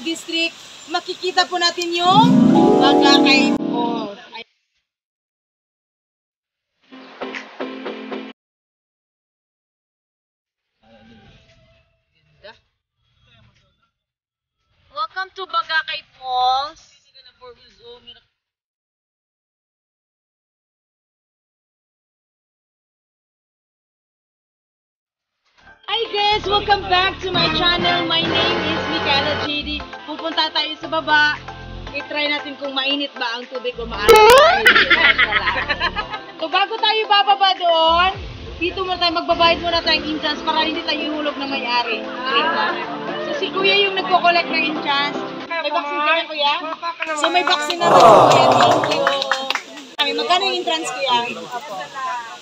District, makikita po natin yung Bagakay Falls. Welcome to Bagakay Falls. Hi guys! Welcome back to my channel. My name is Michaela JD. Pupunta tayo sa baba. I-try natin kung mainit ba ang tubig o maalat. So bago tayo bababa doon, dito muna tayo magbabayad muna tayong entrance para hindi tayo ihulog na may-ari. So si Kuya yung nagko-collect ng entrance. May vaccine ka na, Kuya? So may vaccine na rin, Kuya. Thank you. Magkano yung entrance, Kuya?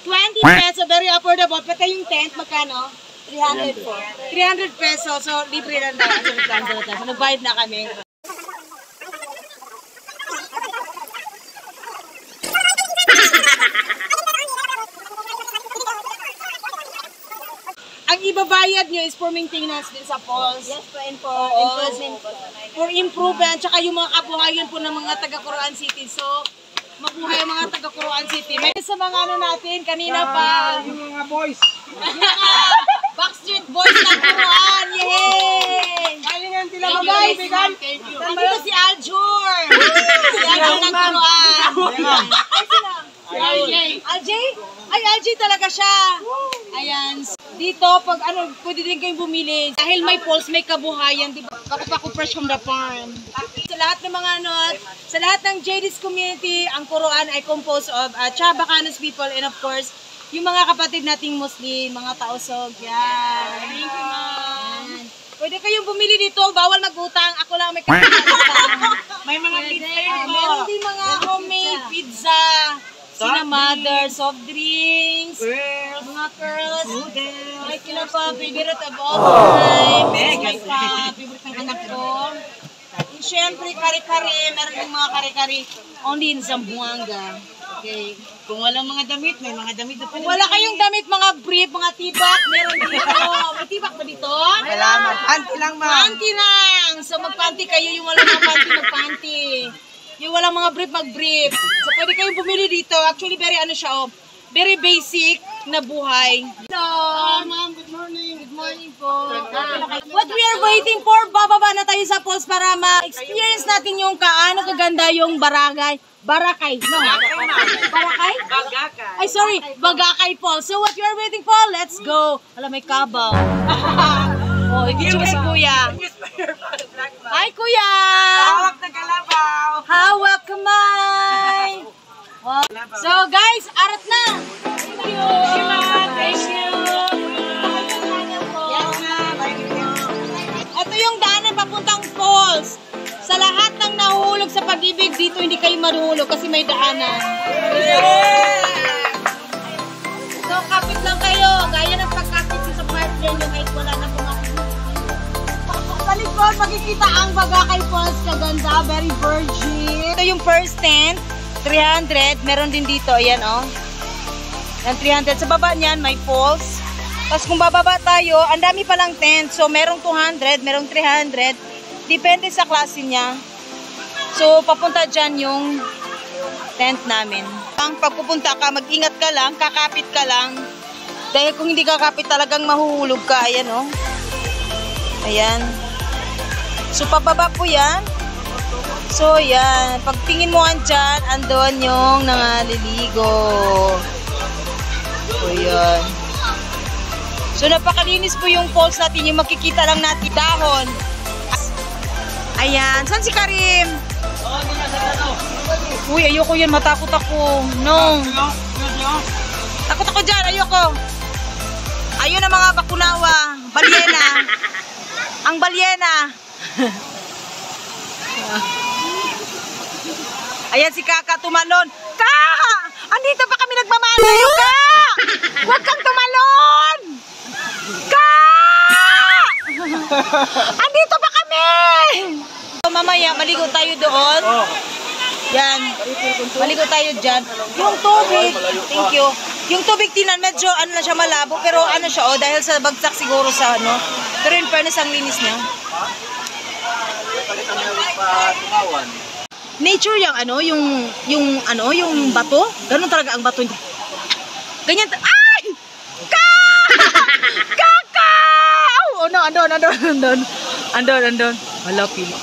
20 pesos, very affordable. Pati yung tent, magkano? 300 po. 300 pesos. So, libre lang tayo. So, nagbayad na kami. Ang ibabayad nyo is for maintenance din sa falls. Yes po, and for improvement. Tsaka yung mga kabuhayan po ng mga taga-Quran City. So, mabuhay ang mga taga-Quran City. May sa mga ano natin, kanina pa. Yung mga boys. Backstreet Boys ng Quran! Yay! Galingan sila guys! Nandito si Aljur! Si Aljur ng Quran! Aljay? Ay, Aljay talaga siya! Ayan. Dito, pag ano, pwede din kayong bumili. Dahil may falls, may kabuhayan, di ba? Paku fresh from the farm. Sa lahat ng mga ano, sa lahat ng JD's community, ang Quran ay composed of Chabacanos people and of course, yung mga kapatid nating Muslim, mga tausog, yan. Thank you, ma'am. Pwede kayong bumili dito, bawal mag-utang. Ako lang may kapatid. May mga pizza dito. Meron din mga homemade pizza. Sina mother, soft drinks, mga curls. Ay, kila pa, favorite of all time. May pa, favorite ng anak ko. Siyempre, kare-kare. Meron yung mga kare-kare. Only in Zamboanga. Okay. Kung walang mga damit, may mga damit na kung wala kayong damit, mga brief, mga tibak, meron dito. May tibak ba dito? Salamat. Panty lang, ma'am. Panty lang. So magpanty kayo, yung walang mga panty, magpanty. Yung walang mga brief, mag-brief. So pwede kayong bumili dito. Actually, very ano siya, oh. Very basic na buhay. Hello. Ma'am, good morning. Good morning po. What we are waiting for, bababa na tayo sa falls para ma-experience natin yung kaano kaganda yung barangay. Barakay, no? Barakay? Bagakay. Ay, sorry. Bagakay Falls. So, what you are waiting for? Let's go. Alam, may kabaw. Oh, hindi siya si Kuya. Hi, Kuya! Hawak na kalabaw. Hawak kamay. Wow. So, guys, arat na. Thank you. Thank you. Yes, ma'am. Ito yung daanan papuntang falls. Sa lahat ng nahuhulog sa pag-ibig, dito hindi kayo maruhulog kasi may daanan. Yeah! So, kapit lang kayo. Gaya ng pagkapit sa partner nyo kahit wala na pumakit. Sa likod, makikita ang Bagakay Falls. Kaganda, very virgin. Ito yung first tent, 300. Meron din dito, ayan oh. Yan, 300. Sa baba niyan, may falls. Tapos kung bababa tayo, ang dami palang tent. So, merong 200, merong 300. Depende sa klase niya. So, papunta dyan yung tent namin. Ang pagpupunta ka, mag-ingat ka lang, kakapit ka lang. Dahil kung hindi kakapit talagang mahuhulog ka. Ayan, oh. Ayan. So, pababa po yan. So, yan. Pagtingin mo dyan, andun yung nangaliligo. So, yan. So, napakalinis po yung falls natin. Yung makikita lang natin dahon. Ayan. Saan si Karim? Uy, ayoko yan. Matakot ako. No. Takot ako dyan. Ayoko. Ayun ang mga bakunawa. Balyena. Ang balyena. Ayan si Kaka tumalon. Kaka! Andito pa kami nagmamalayo, Kaka! Huwag kang tumalon! Kaka! Andito pa kami! So, mamaya, maligo tayo doon. Yan. Maligo tayo dyan. Yung tubig, thank you. Yung tubig tinan, medyo ano na siya malabo, pero ano siya, oh, dahil sa bagsak siguro sa ano. Pero in fairness, ang linis niya. Nature yung ano, yung bato. Ganun talaga ang bato niya. Ganyan. Ay! Kakao! Oh no, andon. Hala, pili.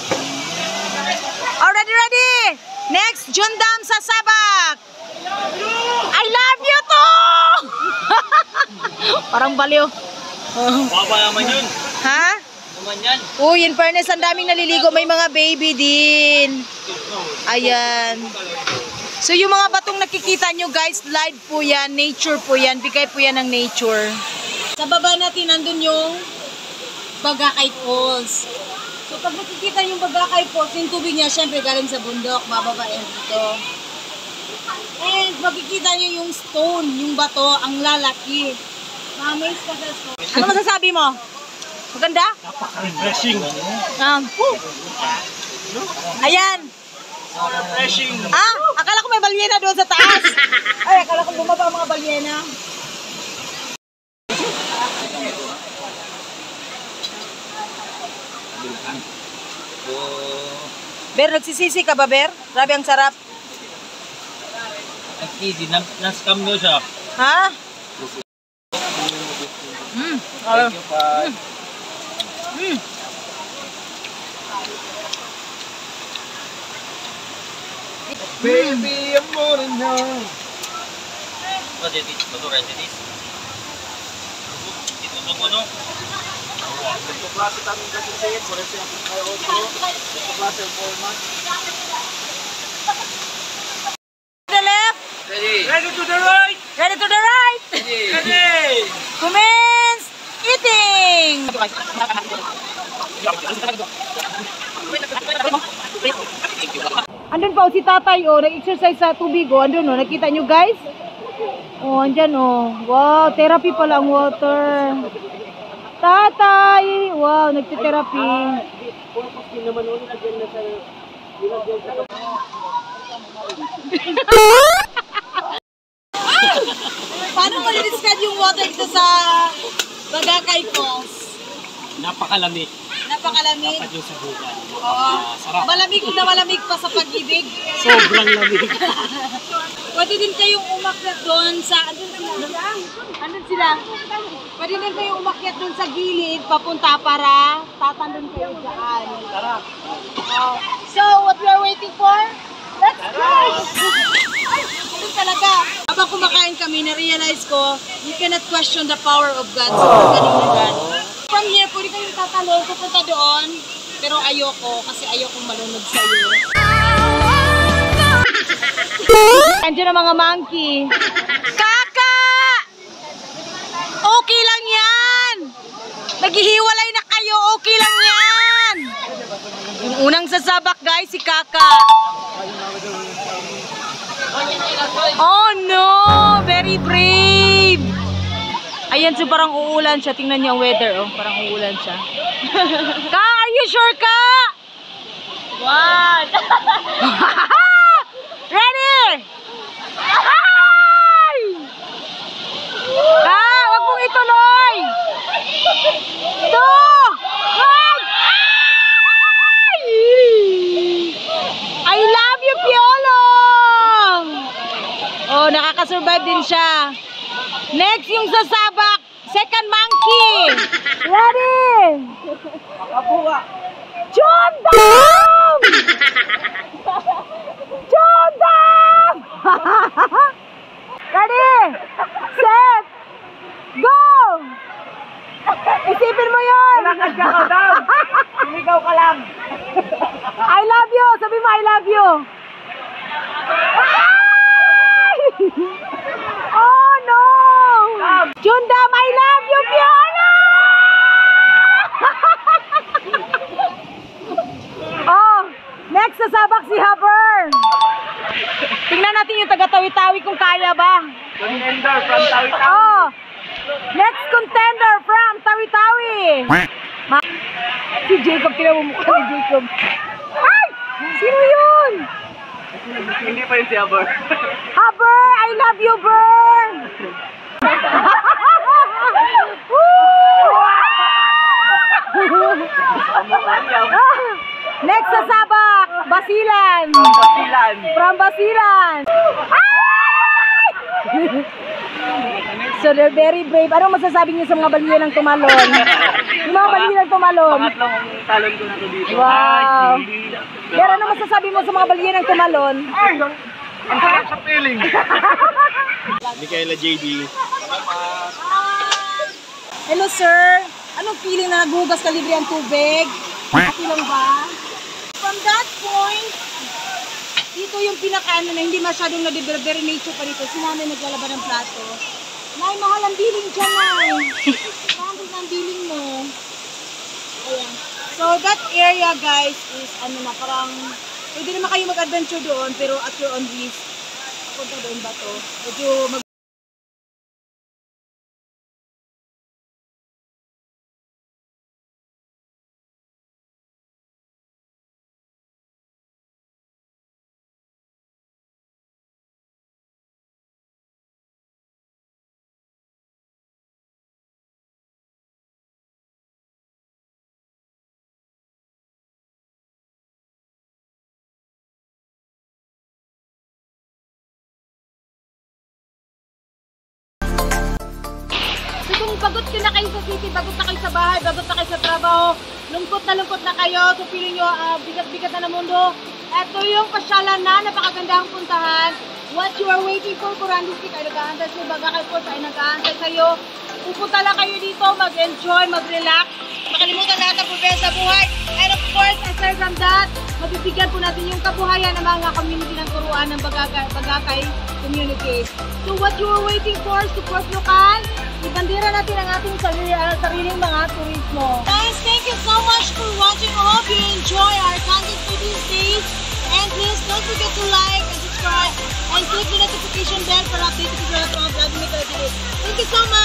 Oh, ready. Next, Jundam sa Sabak. I love you too! Parang baliw. Baba naman yun. Ha? Naman yan. Uy, in fairness, ang daming naliligo. May mga baby din. Ayan. So, yung mga batong nakikita nyo, guys, live po yan. Nature po yan. Bigay po yan ng nature. Sa baba natin, nandun yung Bagakay Falls. So, pag nakikita yung Bagakay Falls, yung tubig niya, syempre, galing sa bundok. Bababa yan dito. And, makikita nyo yung stone, yung bato, ang lalaki. Ma-amaze ka sa stone. Ano masasabi mo? Maganda? Napaka-refreshing. Ayan. Refreshing. Akala ko may balyena doon sa taas. Ay, akala ko bumaba ang mga balyena. Ber, nagsisisi ka ba, Ber? Grabe ang sarap. Easy, na-scam nyo siya. Ha? Thank you, pa. Baby, I'm more than young. What is this? What is this? Ito mo no? Ito klase kami kasi sa'yo. Por eso yung kayo otro. Ito klase yung format. To the left. Ready. Ready to the right. Ready to the right. Ready. Ready. Commence eating. Andun pa si tatay, nag-exercise sa tubig, andun, nakita nyo guys? Andyan, wow, therapy pala ang water. Tatay, wow, nagtitherapy. Paano mo i-describe yung water dito sa Bagakay Falls? Napakalamig. Napakalamig. Dapat yung subukan. Oo. Sarap. Malamig na malamig pa sa pag-ibig. Sobrang lamig. Pwede din kayong umakyat doon sa... Andun sila. Pwede din kayong umakyat doon sa gilid, papunta para tatandun kayo dyan. Sarap. So, what we are waiting for? Let's go! Ay, andun talaga. Habang kumakain kami, na-realize ko, you cannot question the power of God. So, galing na God. From here, pwede kayong tatalon, pupunta doon. Pero ayoko, kasi ayokong malunod sa iyo. Andiyan ang mga monkey. Kaka! Okay lang yan! Naghihiwalay na kayo, okay lang yan! Yung unang sasabak guys, si Kaka. Oh no! Very brave! Ayan, so parang uulan siya. Tingnan niyo ang weather, parang uulan siya. Ka, are you sure ka? One! Ready! Ay! Ka, wag mong ituloy! Two! One! Ay! I love you, Piolong! Oh, nakakasurvive din siya. Next, yung sasabak. Second monkey. Ready? Makabuha. Jundam! Jundam! Ready? Set! Go! Isipin mo yun! Lakad ka ka daw. Sumigaw ka lang. I love you! Sabi mo, I love you! Ay! Oh no! Jundam, I love you, Fiona! Oh, next sasabak si Haber. Tingnan natin yung taga-Tawi-Tawi kung kaya ba. Contender from Tawi-Tawi. Oh, next contender from Tawi-Tawi. Si Jacob, kinamumukha ni Jacob. Ay! Sino yun? Hindi pa yun si Aber. Haber, I love you, Burn! Next sa Sabak, Basilan. Basilan. From Basilan. So they're very brave. Anong masasabi niyo sa mga balinang tumalon? Yung mga balinang tumalon. Pangatlong talon ko na to dito. Wow. Pero ano masasabi mo sa mga balinang tumalon? Ang sarap sa feeling. Micaela JD. Hello sir. Anong feeling na naghugas ka libre ang tubig? Okay lang ba? From that point, dito yung pinakaano na hindi masyadong na-very nature pa dito. Si nanay naglalaban ng plato. Nay, mahal ang billing dyan, Nay. Mahal ang billing mo. Ayan. So, that area, guys, is ano na, parang pwede naman kayo mag-adventure doon, pero at your own risk. Punta doon ba to? Medyo mag kung pagod na kayo sa city, pagod na kayo sa bahay, pagod na kayo sa trabaho, lungkot na kayo, so feeling nyo bigat-bigat na ng mundo. Ito yung pasyalan na napakagandang puntahan. What you are waiting for, Kurandis Peak ay nag-aantay sa'yo, Bagakay Falls ay nag-aantay sa'yo. Pupunta lang kayo dito, mag-enjoy, mag-relax, makalimutan lahat ng problema sa buhay. And of course, aside from that, mabibigyan po natin yung kabuhayan ng mga community ng turuan ng Bagakay community. So what you are waiting for, support lokal, ibandera natin ang ating sariling mga turismo. Guys, thank you so much for watching. I hope you enjoy our content for these days. And please don't forget to like and subscribe and click the notification bell para updated ko sa mga vlog ni Thank you so much.